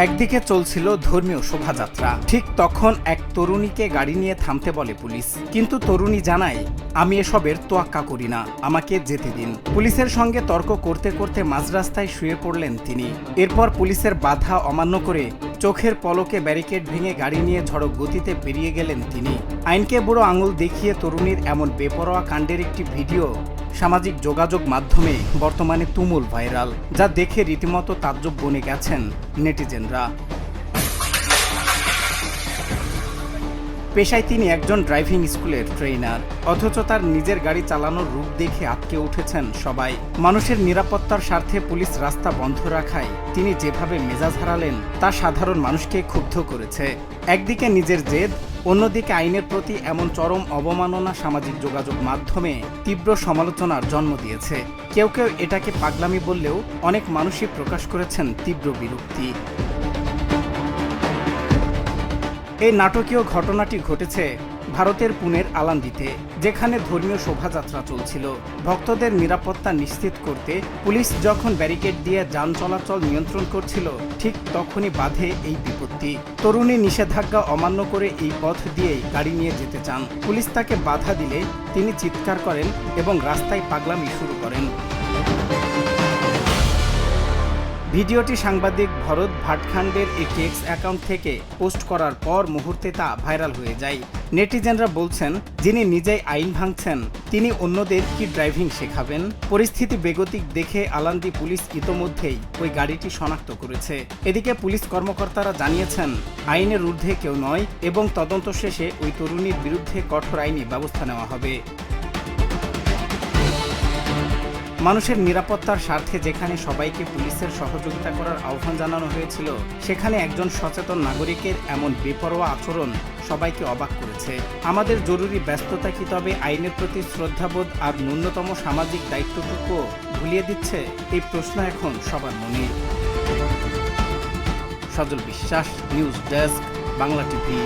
একদিকে চলছিল ধর্মীয় শোভাযাত্রা। ঠিক তখন এক তরুণীকে গাড়ি নিয়ে থামতে বলে পুলিশ, কিন্তু তরুণী জানায়, আমি এসবের তোয়াক্কা করি না, আমাকে যেতে দিন। পুলিশের সঙ্গে তর্ক করতে করতে মাঝ রাস্তায় শুয়ে পড়লেন তিনি। এরপর পুলিশের বাধা অমান্য করে চোখের পলকে ব্যারিকেড ভেঙে গাড়ি নিয়ে ঝড়ক গতিতে বেরিয়ে গেলেন তিনি। আইনকে বুড়ো আঙুল দেখিয়ে তরুণীর এমন বেপরোয়া কাণ্ডের একটি ভিডিও সামাজিক যোগাযোগ মাধ্যমে বর্তমানে তুমুল ভাইরাল, যা দেখে রীতিমতো তাজ্জব বনে গেছেন নেটিজেনরা। পেশায় তিনি একজন ড্রাইভিং স্কুলের ট্রেনার, অথচ তার নিজের গাড়ি চালানোর রূপ দেখে আটকে উঠেছেন সবাই। মানুষের নিরাপত্তার স্বার্থে পুলিশ রাস্তা বন্ধ রাখায় তিনি যেভাবে মেজাজ হারালেন তা সাধারণ মানুষকে ক্ষুব্ধ করেছে। একদিকে নিজের জেদ, অন্যদিকে আইনের প্রতি এমন চরম অবমাননা সামাজিক যোগাযোগ মাধ্যমে তীব্র সমালোচনার জন্ম দিয়েছে। কেউ কেউ এটাকে পাগলামি বললেও অনেক মানুষই প্রকাশ করেছেন তীব্র বিরক্তি। এই নাটকীয় ঘটনাটি ঘটেছে ভারতের পুনের আলান্দিতে, যেখানে ধর্মীয় শোভাযাত্রা চলছিল। ভক্তদের নিরাপত্তা নিশ্চিত করতে পুলিশ যখন ব্যারিকেড দিয়ে যান চলাচল নিয়ন্ত্রণ করছিল, ঠিক তখনই বাধে এই বিপত্তি। তরুণী নিষেধাজ্ঞা অমান্য করে এই পথ দিয়েই গাড়ি নিয়ে যেতে চান। পুলিশ তাকে বাধা দিলে তিনি চিৎকার করেন এবং রাস্তায় পাগলামি শুরু করেন। ভিডিওটি সাংবাদিক ভরত ভাটখান্ডের একটি এক্স অ্যাকাউন্ট থেকে পোস্ট করার পর মুহূর্তে তা ভাইরাল হয়ে যায়। নেটিজেনরা বলছেন, যিনি নিজেই আইন ভাঙছেন তিনি অন্যদের কি ড্রাইভিং শেখাবেন? পরিস্থিতি বেগতিক দেখে আলান্দি পুলিশ ইতোমধ্যেই ওই গাড়িটি শনাক্ত করেছে। এদিকে পুলিশ কর্মকর্তারা জানিয়েছেন, আইনের ঊর্ধ্বে কেউ নয় এবং তদন্ত শেষে ওই তরুণীর বিরুদ্ধে কঠোর আইনি ব্যবস্থা নেওয়া হবে। মানুষের নিরাপত্তার স্বার্থে যেখানে সবাইকে পুলিশের সহযোগিতা করার আহ্বান জানানো হয়েছিল, সেখানে একজন সচেতন নাগরিকের এমন বেপরোয়া আচরণ সবাইকে অবাক করেছে। আমাদের জরুরি ব্যস্ততা কি তবে আইনের প্রতি শ্রদ্ধাবোধ আর ন্যূনতম সামাজিক দায়িত্বটুকু ভুলিয়ে দিচ্ছে? এই প্রশ্ন এখন সবার মনে। সজল বিশ্বাস, নিউজ ডেস্ক, বাংলা টিভি।